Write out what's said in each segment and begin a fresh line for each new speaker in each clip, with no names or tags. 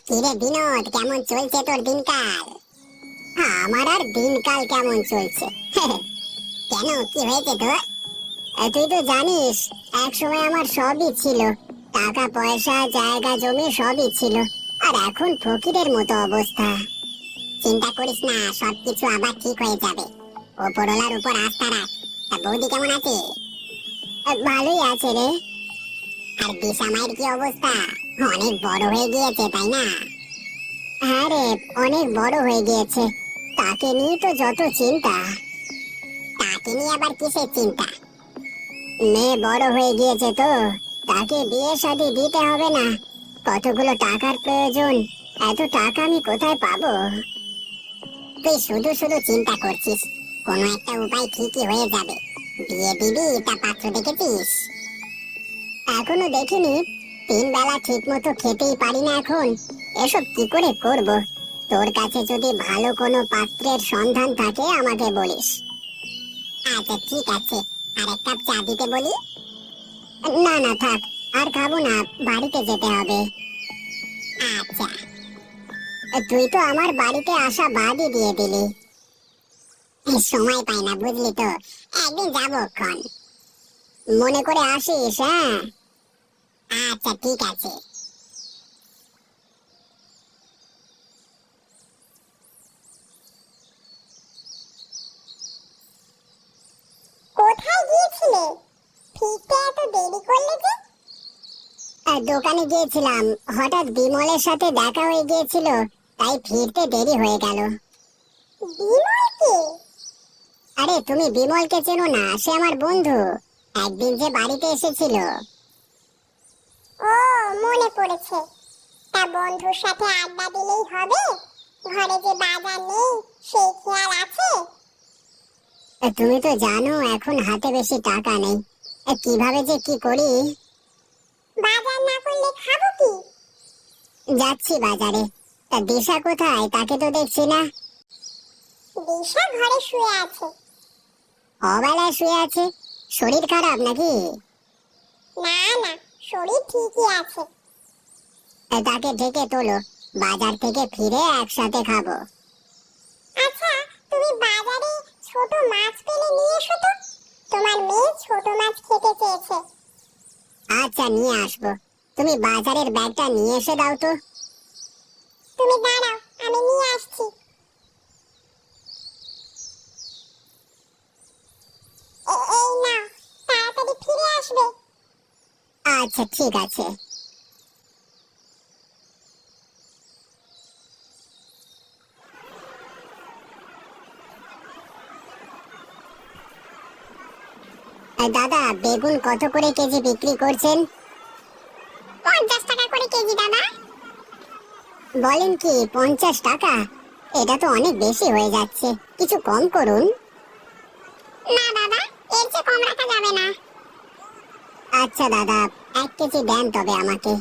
কিরে বিনোদ, কেমন চলছে তোর দিনকাল? আমার আর দিনকাল কেমন চলছে? কেন, কি হয়েছে তোর? তুই তো জানিস, এক সময় আমার সবই ছিল, টাকা পয়সা জায়গা জমি সবই ছিল, আর এখন ফকিরের মতো অবস্থা। চিন্তা করিস না, সবকিছু আবার ঠিক হয়ে যাবে। ওপরওয়ালার উপর আস্থা রাখ। তা বৌদি কেমন আছে? ভালোই আছে রে। আর বিশামাইয়ের কি অবস্থা? অনেক বড় হয়ে গিয়েছে, তাই না? হ্যাঁ রে, অনেক বড় হয়ে গিয়েছে। তাকে নিয়ে তো যত চিন্তা। তাকে নিয়ে আবার কিসের চিন্তা? মেয়ে বড় হয়ে গিয়েছে তো, তাকে বিয়ে শাদী দিতে হবে না? কতগুলো টাকার প্রয়োজন, এত টাকা আমি কোথায় পাবো? তুই শুধু শুধু চিন্তা করছিস, কোনো একটা উপায় ঠিকই হয়ে যাবে। বিয়ে দিবি তা পাত্র দেখেছিস? এখনো দেখিনি। 3 বেলা ঠিক মতো খেতেই পারি না এখন, এসব কি করে করব? তোর কাছে যদি ভালো কোনো পাত্রের সন্ধান থাকে আমাকে বলিস। আচ্ছা ঠিক আছে, আর এক কাপ চা দিতে বলি? না না থাক, আর খাবো না, বাড়িতে যেতে হবে। আচ্ছা। তুই তো আমার বাড়িতে আসা বাদই দিয়ে দিলি। সময় পাই না বুঝলি তো, একদিন যাবো ক্ষণ। মনে করে আসিস, হ্যাঁ? আচ্ছা ঠিক আছে। কোথায় গিয়েছিলে? ফিরতে এত দেরি করলে যে? দোকানে গিয়েছিলাম, হঠাৎ বিমলের সাথে দেখা হয়ে গিয়েছিল, তাই ফিরতে দেরি হয়ে গেল। বিমলকে? আরে তুমি বিমলকে চেনো না? সে আমার বন্ধু, একদিন যে বাড়িতে এসেছিল। ও, মনে পড়েছে। তা বন্ধুর সাথে আড্ডা দিলেই হবে? ঘরে যে বাজার নেই সেই খেয়াল আছে? তুমি তো জানো এখন হাতে বেশি টাকা নেই, কিভাবে যে কি করি। বাজার না করলে খাবো কি? যাচ্ছি বাজারে। তা দিশা কোথায়? তাকে তো দেখছি না। দিশা ঘরে শুয়ে আছে। অবেলায় শুয়ে আছে? শরীর খারাপ নাকি? না না, শরীর ঠিকই আছে। তাকে ডেকে তোলো, বাজার থেকে ফিরে একসাথে খাবো। আচ্ছা, তুমি বাজারে ছোট মাছ পেলে নিয়ে এসো তো, তোমার মেয়ে ছোট মাছ খেতে চেয়েছে। আচ্ছা নিয়ে আসবো, তুমি বাজারের ব্যাগটা নিয়ে এসে দাও তো। তুমি দাঁড়াও, আমি নিয়ে আসছি। এই নাও, তাড়াতাড়ি ফিরে আসবে। আচ্ছা ঠিক আছে। দাদা, বেগুন কত করে কেজি বিক্রি করছেন? 50 টাকা করে কেজি দাদা। বলেন কি, 50 টাকা? এটা তো অনেক বেশি হয়ে যাচ্ছে, কিছু কম করুন। না দাদা, এর চেয়ে কম রাখা যাবে না। আচ্ছা দাদা, 1 কেজি দেন তবে আমাকে।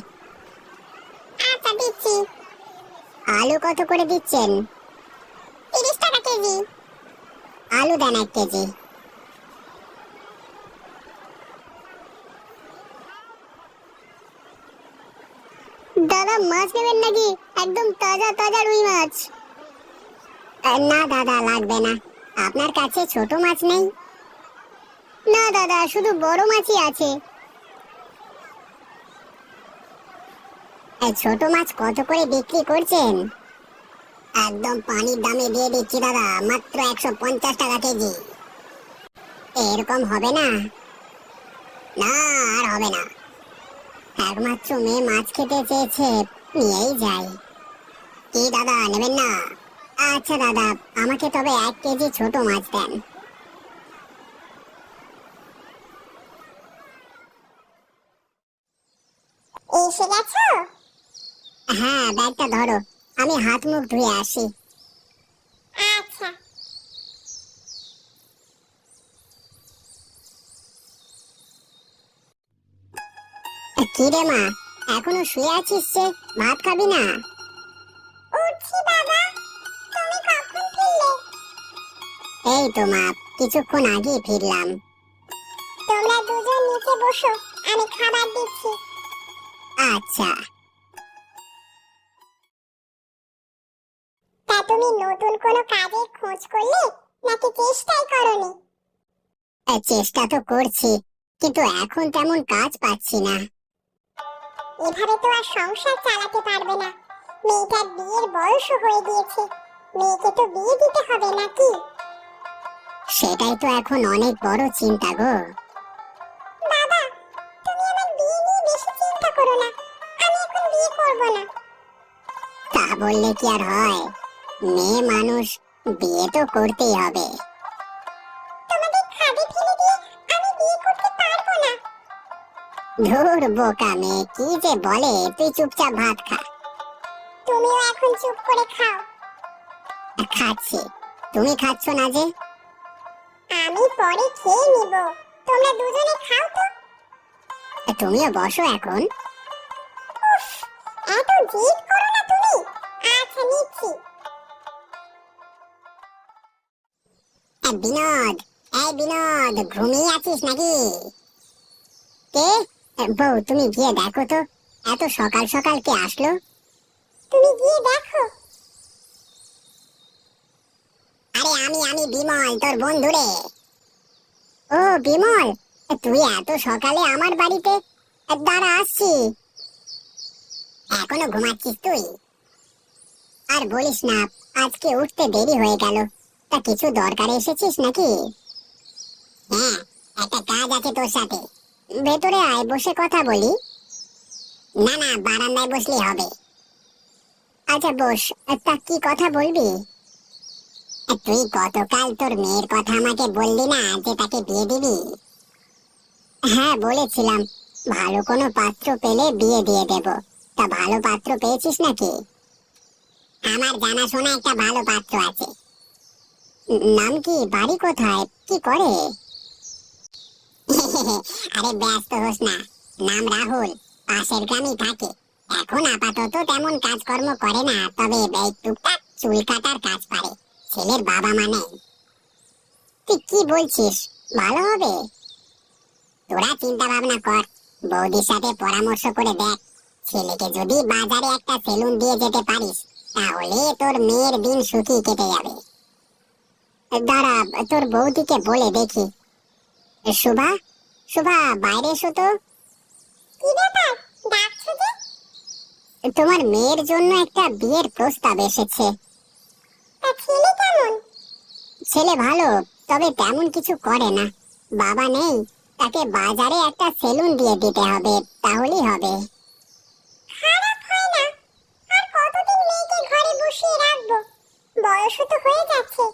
আচ্ছা দিচ্ছি। আলু কত করে দিচ্ছেন? 30 টাকা কেজি। আলু দেন 1 কেজি। দাদা মাছ নেবেন নাকি? একদম তাজা তাজা রুই মাছ। না দাদা লাগবে না, আপনার কাছে ছোট মাছ নেই? না দাদা, শুধু বড় মাছই আছে। ছোট মাছ কত করে বিক্রি করছেন? একদম পানির দামে দিয়ে দিচ্ছি দাদা, মাত্র 150 টাকা কেজি। এরকম হবে না? না, আর হবে না। একমাত্র মেয়ে মাছ খেতে চেয়েছে, নিয়েই যাই। কি দাদা, নেবেন না? আচ্ছা দাদা, আমাকে তবে 1 কেজি ছোট মাছ দেন। এসে গেছো? হ্যাঁ, ব্যাগটা ধরো, আমি হাত মুখ ধুয়ে আসি। আচ্ছা। কি রে মা, এখনো শুয়ে আছিস যে? ভাত খাবি না? উঠছি বাবা, তুমি কখন ফিরলে? এই তো মা, কিছুক্ষণ আগেই ফিরলাম। তোমরা দুজন নিচে বসো, আমি খাবার দিচ্ছি। আচ্ছা। তুমি নতুন কোনো কাজের খোঁজ করলে নাকি চেষ্টাই করনি? চেষ্টা তো করছি, কিন্তু এখন তেমন কাজ পাচ্ছি না। এভাবে তো আর সংসার চালাতে পারবে না। মেয়েটার বিয়ের বয়স হয়ে গিয়েছে, মেয়েকে তো বিয়ে দিতে হবে নাকি? সেটাই তো এখন অনেক বড় চিন্তা গো। বাবা, তুমি আমার বিয়ে নিয়ে বেশি চিন্তা করো না, আমি এখন বিয়ে করব না। তা বললে কি আর হয়? মেয়ে মানুষ, বিয়ে তো করতেই হবে। তোমাদের খাদে ফেলে দিয়ে আমি বিয়ে করতে পারবো না। ধুর বোকা মেয়ে, কি যে বলে! তুই চুপচাপ ভাত খা। তুমিও এখন চুপ করে খাও। খাচ্ছি। তুমি খাচ্ছ না যে? আমি পরে খেয়ে নিব, তোমরা দুজনে খাও তো। তুমিও বসো এখন। উফ, এত জিদ করো না তুমি। আচ্ছা, নিচ্ছি। বিনোদ, এই বিনোদ, ঘুমিয়ে আছিস নাকি? কে? বউ, তুমি গিয়ে দেখো তো, এত সকাল সকাল কে আসলো? তুমি গিয়ে দেখো। আরে আমি বিমল, তোর বন্ধু রে। ও বিমল, তুই এত সকালে আমার বাড়িতে? দাঁড়া, আসছি। এখনো ঘুমাচ্ছিস তুই? আর বলিস না, আজকে উঠতে দেরি হয়ে গেল। তা কিছু দরকারে এসেছিস নাকি? হ্যাঁ, একটা কাজ আছে তোর সাথে। ভেতরে আয়, বসে কথা বলি। না না, বারান্দায় বসলেই হবে। আচ্ছা বস। তা কি কথা বলবি? তুই গতকাল তোর মেয়ের কথা আমাকে বললি না, যে তাকে বিয়ে দিবি? হ্যাঁ বলেছিলাম, ভালো কোনো পাত্র পেলে বিয়ে দিয়ে দেব। তা ভালো পাত্র পেয়েছিস নাকি? আমার জানাশোনা একটা ভালো পাত্র আছে। নাম কি? বাড়ি কোথায়? কি করে? আরে ব্যস্ত হোস না, নাম রাহুল, পাশের গ্রামেই থাকে। এখন আপাতত তেমন কাজকর্ম করে না, তবে এই টুকটাক চুল কাটার কাজ পারে। ছেলের বাবা মা নেই। তুই কি বলছিস? ভালো হবে? তোরা চিন্তা ভাবনা কর, বৌদির সাথে পরামর্শ করে দেখ। ছেলেকে যদি বাজারে একটা সেলুন দিয়ে যেতে পারিস, তাহলে তোর মেয়ের দিন সুখী কেটে যাবে। দাঁড়া, তোর বৌদিকে বলে দেখি। শুভা, শুভা, বাইরে এসো তো। কি ব্যাপার, ডাকছো যে? তোমার মেয়ের জন্য একটা বিয়ের প্রস্তাব এসেছে। তা ছেলে কেমন? ছেলে ভালো, তবে তেমন কিছু করে না। বাবা নেই, তাকে বাজারে একটা সেলুন দিয়ে দিতে হবে, তাহলেই হবে। খারাপ হয় না। আর কতদিন মেয়েকে ঘরে বসিয়ে রাখবো? বয়সও তো হয়ে যাচ্ছে।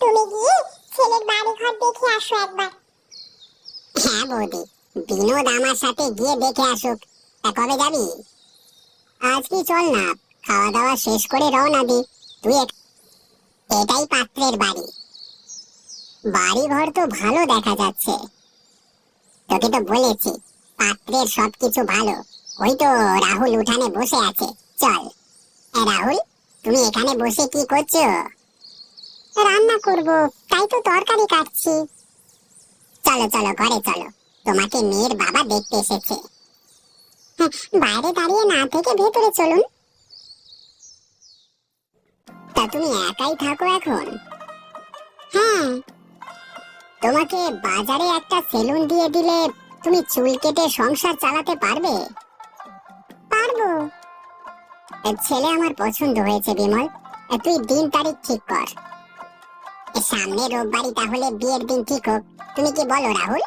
তুমি গিয়ে ছেলের বাড়ি ঘর দেখে আসো একবার। হ্যাঁ বৌদি, বিনোদ আমার সাথে গিয়ে দেখে আসুক। তা কবে যাবি? আজকে চল না, খাওয়া দাওয়া শেষ করে রওনা দি। এটাই পাত্রের বাড়ি। বাড়ি ঘর তো ভালো দেখা যাচ্ছে। তোকে তো বলেছি, পাত্রের সবকিছু ভালো। ওই তো রাহুল উঠানে বসে আছে, চল। রাহুল, তুমি এখানে বসে কি করছো? রান্না করব, তাই তো তরকারি কাটছি। চলো চলো, ঘরে চলো, তোমাকে মেয়ের বাবা দেখতে এসেছে। বাইরে দাঁড়িয়ে না থেকে ভেতরে চলুন। তা তুমি একাই থাকো এখন? হ্যাঁ। তোমাকে বাজারে একটা সেলুন দিয়ে দিলে তুমি চুল কেটে সংসার চালাতে পারবে? পারবো। ছেলে আমার পছন্দ হয়েছে বিমল, তুই দিন তারিখ ঠিক কর। সামনে রোববারই তাহলে বিয়ের দিন ঠিক হোক, তুমি কি বলো রাহুল?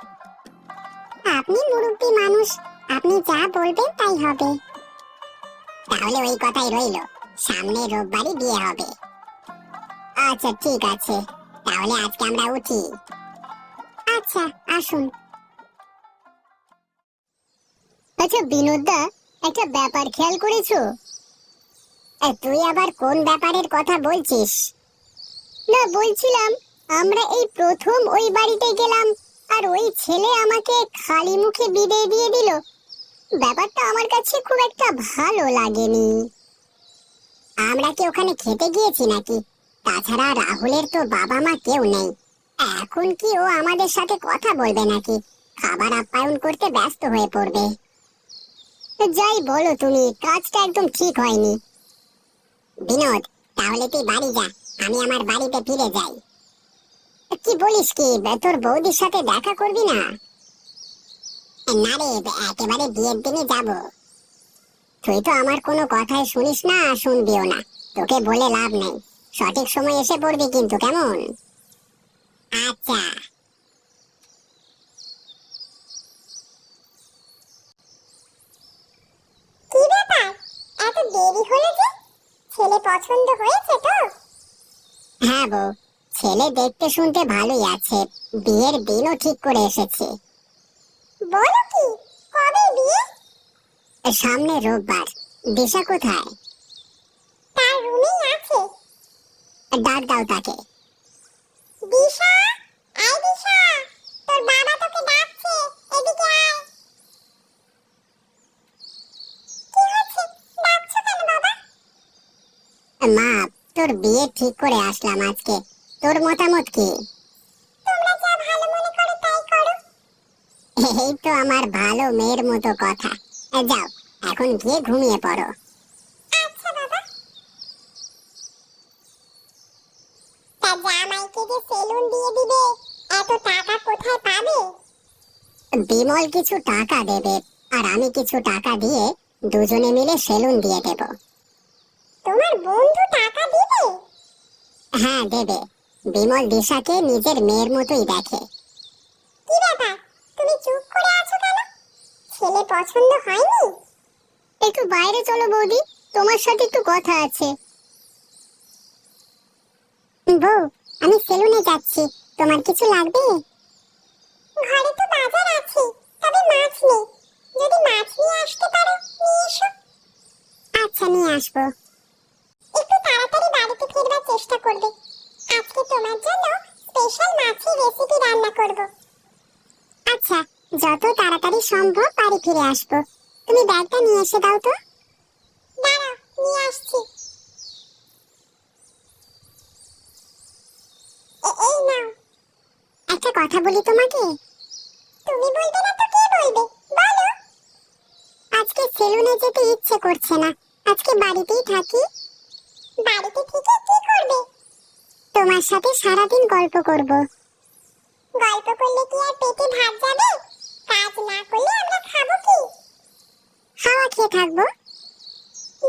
আপনি মুরব্বী মানুষ, আপনি যা বলবেন তাই হবে। তাহলে ওই কথাই রইলো, সামনে রোববারই বিয়ে হবে। আচ্ছা ঠিক আছে, তাহলে আজকে আমরা উঠি। আচ্ছা, আসুন। আচ্ছা বিনোদদা, একটা ব্যাপার খেয়াল করেছো? তুই আবার কোন ব্যাপারের কথা বলছিস? না, বলছিলাম, আমরা এই প্রথম ওই বাড়িতে গেলাম, আর ওই ছেলে আমাকে খালি মুখে বিদায় দিয়ে দিল। ব্যাপারটা আমার কাছে খুব একটা ভালো লাগেনি। আমরা কি ওখানে খেতে গিয়েছি নাকি? তাছাড়া রাহুলের তো বাবা মা কেউ নেই। এখন কি ও আমাদের সাথে কথা বলবে নাকি? খাবার আপ্যায়ন করতে ব্যস্ত হয়ে পড়বে। যাই বলো তুমি, কাজটা একদম ঠিক হয়নি। বিনোদ, তাহলে তুই বাড়ি যা, আমি আমার বাড়িতে ফিরে যাই। কি বলিস কি, তোর বৌদির সাথে দেখা করবি না? না রে, একেবারে বিয়ের দিনই যাব। তুই তো আমার কোনো কথাই শুনিস না, শুনবিও না। তোকে বলে লাভ নেই, সঠিক সময় এসে পড়বি কিন্তু, কেমন? আচ্ছা। কি ব্যাপার, এত দেরি হলো যে? ছেলে পছন্দ হয়েছে তো? হ্যাঁ বউ, ছেলে দেখতে শুনতে ভালোই আছে, বিয়ের দিনও ঠিক করে এসেছে। বলো কি, কবে বিয়ে? সামনে রোববার। দিশা কোথায়? তার রুমেই আছে। ডাক দাও তাকে। দিশা, আয় দিশা, তোর বাবা তোকে ডাকছে, এদিকে আয়। কি হচ্ছে, ডাকছো কেন বাবা? মা, তোর বিয়ে ঠিক করে আসলাম আজকে, তোর মতামত কি? তোমরা যা ভালো মনে করো তাই করো। এই তো আমার ভালো মেয়ের মতো কথা। যাও, এখন গিয়ে ঘুমিয়ে পড়ো। আচ্ছা বাবা। তা জামাইকে যে সেলুন দিয়ে দিবে, এত টাকা কোথায় পাবে? বিমল কিছু টাকা দেবে, আর আমি কিছু টাকা দিয়ে দুজনে মিলে সেলুন দিয়ে দেব। তোমার বন্ধু টাকা দিবে? হ্যাঁ দেবে। বিমল দিশাকে নিজের মেয়ের মতোই দেখে। কি ব্যাপার, তুমি চুপ করে আছো কেন? ছেলে পছন্দ হয়নি? একটু বাইরে চলো বৌদি, তোমার সাথে একটু কথা আছে। বউ, আমি সেলুনে যাচ্ছি, তোমার কিছু লাগবে? ঘরে তো বাজার আছে, তবে মাছ নেই, যদি মাছ নিয়ে আসতে পারো নিয়ে এসো। আচ্ছা, নিয়ে আসবো। একটু তাড়াতাড়ি বাড়িতে ফিরবার চেষ্টা করবে, আজকে তোমার জন্য স্পেশাল মাছের রেসিপি রান্না করব। আচ্ছা, যত তাড়াতাড়ি সম্ভব বাড়ি ফিরে আসবো। তুমি ব্যাগটা নিয়ে এসে দাও তো। দাঁড়াও, নিয়ে আসছি। এই নাও। একটা কথা বলি তোমাকে। তুমি বলবে না তো কে বলবে, বলো। আজকে সেলুনে যেতে ইচ্ছে করছে না, আজকে বাড়িতেই থাকি। বাড়িতে থেকে কি করবে? তোমার সাথে সারাদিন গল্প করব। গল্প করলে কি আর পেটে ভাত যাবে? কাজ না করলে আমরা খাবো কি? হাওয়া খেয়ে থাকবো।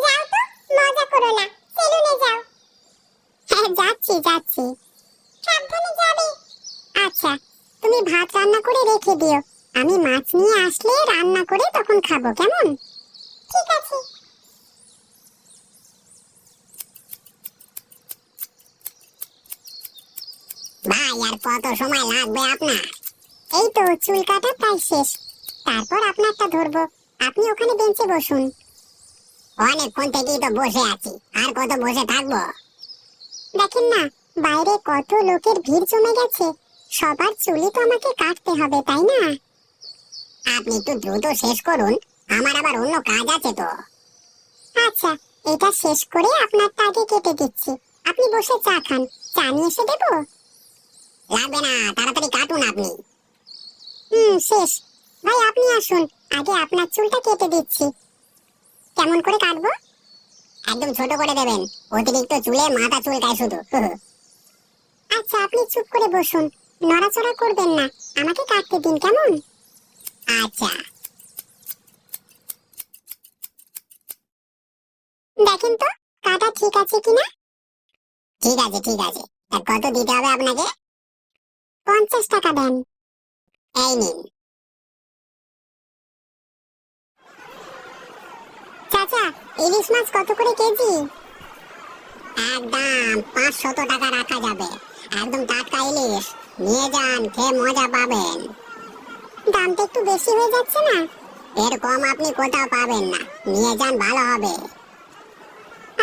যাও তো, মজা করো না, সেলুনে যাও। হ্যাঁ, যাচ্ছি যাচ্ছি। সাবধানে যাবে। আচ্ছা, তুমি ভাত রান্না করে রেখে দিও, আমি মাছ নিয়ে আসলে রান্না করে তখন খাবো, কেমন? ঠিক আছে। ভাই, আর কত সময় লাগবে আপনার? এই তো চুল কাটা প্রায় শেষ, তারপর আপনারটা ধরবো। আপনি ওখানে বেঞ্চে বসুন। অনেকক্ষণ থেকেই তো বসে আছি, আর কত বসে থাকবো? দেখেন না, বাইরে কত লোকের ভিড় জমে গেছে, সবার চুলই তো আমাকে কাটতে হবে, তাই না? আপনি একটু দ্রুত শেষ করুন, আমার আবার অন্য কাজ আছে তো। আচ্ছা, এটা শেষ করে আপনারটা আগে কেটে দিচ্ছি, আপনি বসে চা খান। চা নিয়ে এসে দেবো? লাগবে না, তাড়াতাড়ি কাটুন আপনি। শেষ। ভাই আপনি আসুন, আগে আপনার চুলটা কেটে দিচ্ছি। কেমন করে কাটবো? একদম ছোট করে দেবেন, অতিরিক্ত চুলে মাথা চুলকায় শুধু। আচ্ছা, আপনি চুপ করে বসুন, নড়াচড়া করবেন না, আমাকে কাটতে দিন, কেমন? আচ্ছা। দেখেন তো কাটা ঠিক আছে কিনা। ঠিক আছে ঠিক আছে। কত দিতে হবে আপনাকে? 50 টাকা দেন। এই নিন। চাচা, ইলিশ মাছ কত করে কেজি? একদম 500 টাকা রাখা যাবে, একদম টাটকা ইলিশ, নিয়ে যান, খেয়ে মজা পাবেন। দামটা একটু বেশি হয়ে যাচ্ছে না? এর কম আপনি কোথাও পাবেন না, নিয়ে যান, ভালো হবে।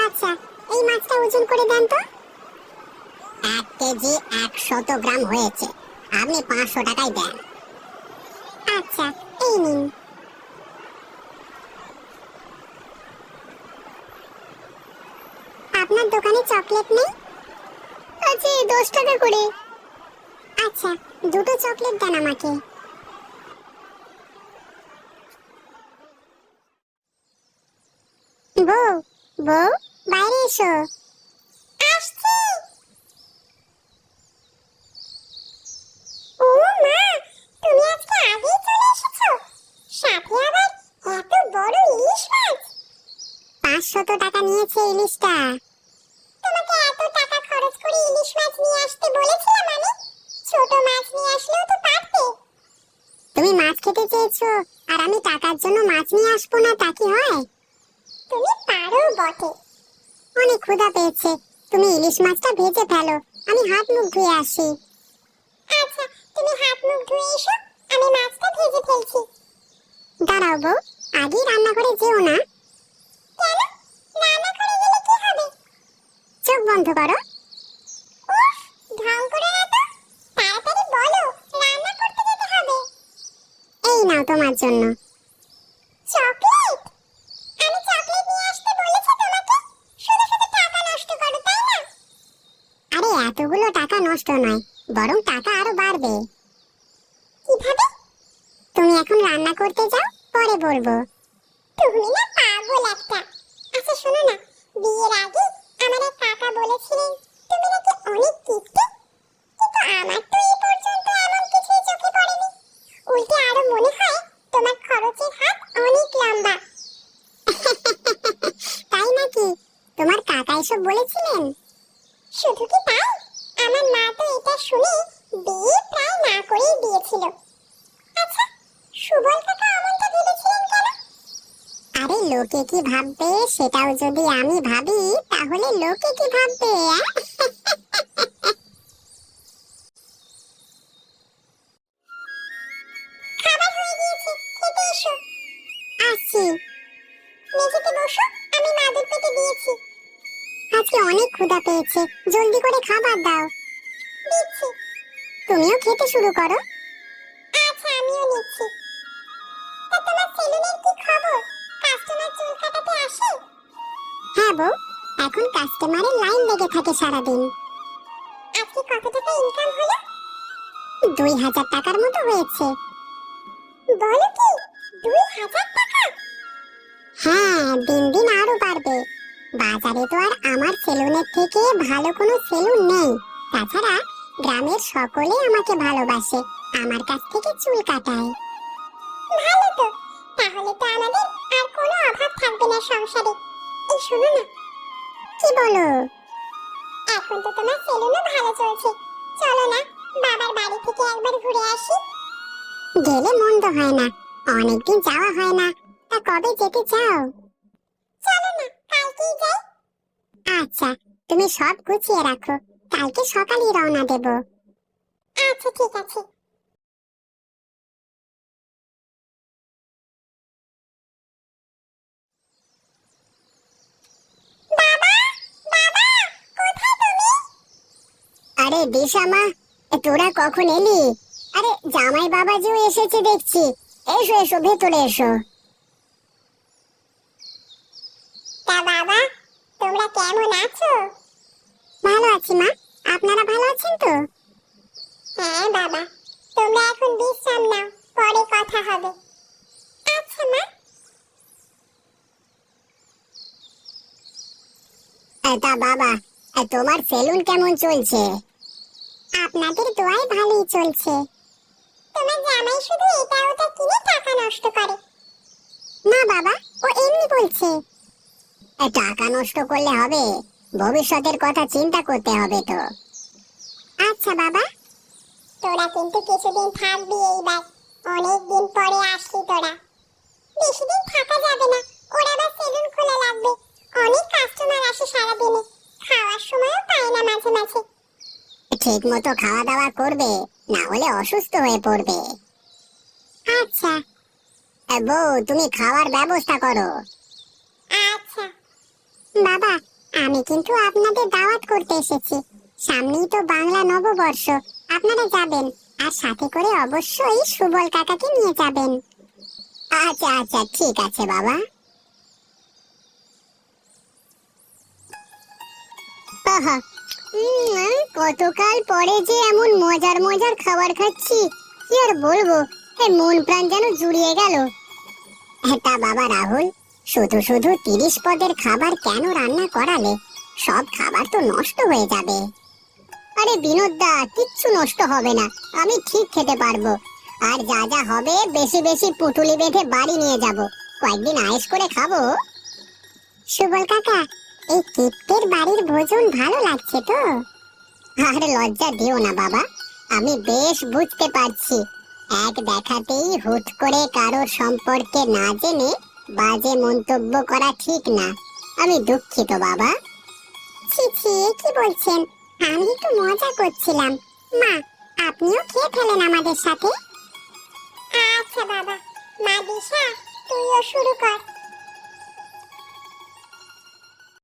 আচ্ছা, এই মাছটা ওজন করে দেন তো। 1 কেজি 100 গ্রাম হয়েছে, আপনি 500 টাকাই দেন। আচ্ছা, এই নিন। আপনার দোকানে চকলেট নেই? আছে, 10 টাকা করে। আচ্ছা, দুটো চকলেট দেন আমাকে। বউ, বউ, বাইরে এসো। 500 টাকা নিয়েছে ইলিশটা। তোমাকে এত টাকা খরচ করে ইলিশ মাছ নিয়ে আসতে বলেছিলাম আমি। ছোট মাছ নিয়ে আসলেও তো পারতে। তুমি মাছ খেতে চেয়েছো আর আমি টাকার জন্য মাছ নিয়ে আসবো না, তা কি হয়? তুমি পারো বটে। অনেক ক্ষুধা পেয়েছে, তুমি ইলিশ মাছটা ভেজে ফেলো, আমি হাত মুখ ধুয়ে আসি। আচ্ছা, তুমি হাত মুখ ধুয়ে এসো, আমি মাছটা ভেজে ফেলছি। দাঁড়াও বউ, আগেই রান্না করে যেও না। কেন? রান্না করে গেলে কি হবে? চোখ বন্ধ করো। উফ, ঢং করো না তো, তাড়াতাড়ি বলো রান্না করতে যেতে হবে। এই নাও তোমার জন্য চকলেট। আমি চকলেট নিয়ে আসতে বলেছি তোমাকে, শুধু শুধু টাকা নষ্ট করো, তাই না? আরে এতগুলো টাকা নষ্ট নয়, বরং টাকা আরো বাড়বে। কিভাবে? তুমি এখন রান্না করতে যাও, পরে বলবো। তুমি না পাগল একটা। আচ্ছা শোনো না, বিয়ের আগে আমার এক কাকা বলেছিলেন তুমি নাকি অনেক কিপটে, কিন্তু আমার তো এই পর্যন্ত এমন কিছুই চোখে পড়েনি। উল্টে আরো মনে হয় তোমার খরচের হাত অনেক লম্বা। তাই নাকি? তোমার কাকা এসব বলেছিলেন? শুধু কি তাই, আমার মা তো এটা শুনে বিয়ে প্রায় না করেই দিয়েছিল। আচ্ছা, সুবল কাকা এমনটা ভেবেছিলেন কেন? আরে লোকে কি ভাববে সেটাও যদি আমি ভাবি, তাহলে লোকে কি ভাববে? খাবার হয়ে গিয়েছে, খেতে এসো। আসছি। মেঝেতে বসো, আমি মাদুর পেতে দিয়েছি। আজকে অনেক ক্ষুধা পেয়েছে, জলদি করে খাবার দাও। দিচ্ছি। তুমিও খেতে শুরু করো। আচ্ছা, আমিও নিচ্ছি। তা তোমার সেলুনের কি খবর? কাস্টমার চুল কাটাতে আসে? হ্যাঁ বউ, এখন কাস্টমারের লাইন লেগে থাকে সারাদিন। আজকে কত টাকা ইনকাম হলো? 2000 টাকার মতো হয়েছে। বলো কি, 2000 টাকা? হ্যাঁ, দিন দিন আরো বাড়বে। বাজারে তো আর আমার সেলুনের থেকে ভালো কোনো সেলুন নেই। তাছাড়া গ্রামের সকলে আমাকে ভালোবাসে, আমার কাছ থেকে চুল কাটায়। ভালো তো, তাহলে তো আমাদের আর কোনো অভাব থাকবে না সংসারে। এই শোনো না। কি বলো? এখন তো তোমার সেলুনও ভালো চলছে, চলো না বাবার বাড়ি থেকে একবার ঘুরে আসি। গেলে মন্দ হয় না, অনেকদিন যাওয়া হয় না। তা কবে যেতে চাও? চলো না কালকেই যাই। আচ্ছা, তুমি সব গুছিয়ে রাখো, কালকে সকালেই রওনা দেব। আচ্ছা ঠিক আছে। বাবা, বাবা, কোথায় তুমি? আরে দিশা মা, তোরা কখন এলি? আরে জামাই বাবাজিও এসেছে দেখছি। এসো এসো, ভেতরে এসো। তা বাবা, তোমরা কেমন আছো? ভালো আছি মা, আপনারা ভালো আছেন তো? হ্যাঁ বাবা, তোমরা এখন বিশ্রাম নাও, পরে কথা হবে। আচ্ছা মা। তা বাবা, তোমার সেলুন কেমন চলছে? আপনাদের দোয়ায় ভালোই চলছে। তোমার জামাই শুধু এটা ওটা কিনে টাকা নষ্ট করে। না বাবা, ও এমনি বলছে। টাকা নষ্ট করলে হবে? ভবিষ্যতের কথা চিন্তা করতে হবে তো। আচ্ছা বাবা। তোরা কিন্তু কিছুদিন থাকবি এইবার, অনেক দিন পরে আসলি তোরা। বেশি দিন থাকা যাবে না, ওর আবার সেলুন খোলা লাগবে। অনেক কাস্টমার আসে সারাদিনে, খাওয়ার সময়ও পায় না মাঝে মাঝে। ঠিক মতো খাওয়া দাওয়া করবে, না হলে অসুস্থ হয়ে পড়বে। আচ্ছা। বউ, তুমি খাওয়ার ব্যবস্থা করো। আচ্ছা। বাবা, আমি কিন্তু আপনাদের দাওয়াত করতে এসেছি। সামনেই তো বাংলা নববর্ষ, আপনারা যাবেন, আর সাথে করে অবশ্যই সুবল কাকাকে নিয়ে যাবেন। আচ্ছা আচ্ছা, ঠিক আছে বাবা। আহা, কতকাল পরে যে এমন মজার মজার খাবার খাচ্ছি, কি আর বলবো, মন প্রাণ যেন জুড়িয়ে গেল। তা বাবা রাহুল, শুধু শুধু 30 পদের খাবার কেন রান্না করালে? সব খাবার তো নষ্ট হয়ে যাবে। আরে বিনোদ দা, কিচ্ছু নষ্ট হবে না, আমি ঠিক খেতে পারবো। আর যা যা হবে বেশি বেশি পুটুলি বেঁধে বাড়ি নিয়ে যাব, কয়েকদিন আয়েশ করে খাবো। সুবল কাকা, এই কিপ্টের বাড়ির ভোজন ভালো লাগছে তো? আর লজ্জা দিও না বাবা, আমি বেশ বুঝতে পারছি এক দেখাতেই হুট করে কারোর সম্পর্কে না জেনে বাজে মন্তব্য করা ঠিক না। আমি দুঃখিত বাবা। ছি ছি, কি বলছেন? আমি একটু মজা করছিলাম। মা, আপনিও খেয়ে ফেলেন আমাদের সাথে। আচ্ছা বাবা। মা দিশা, তুইও শুরু কর।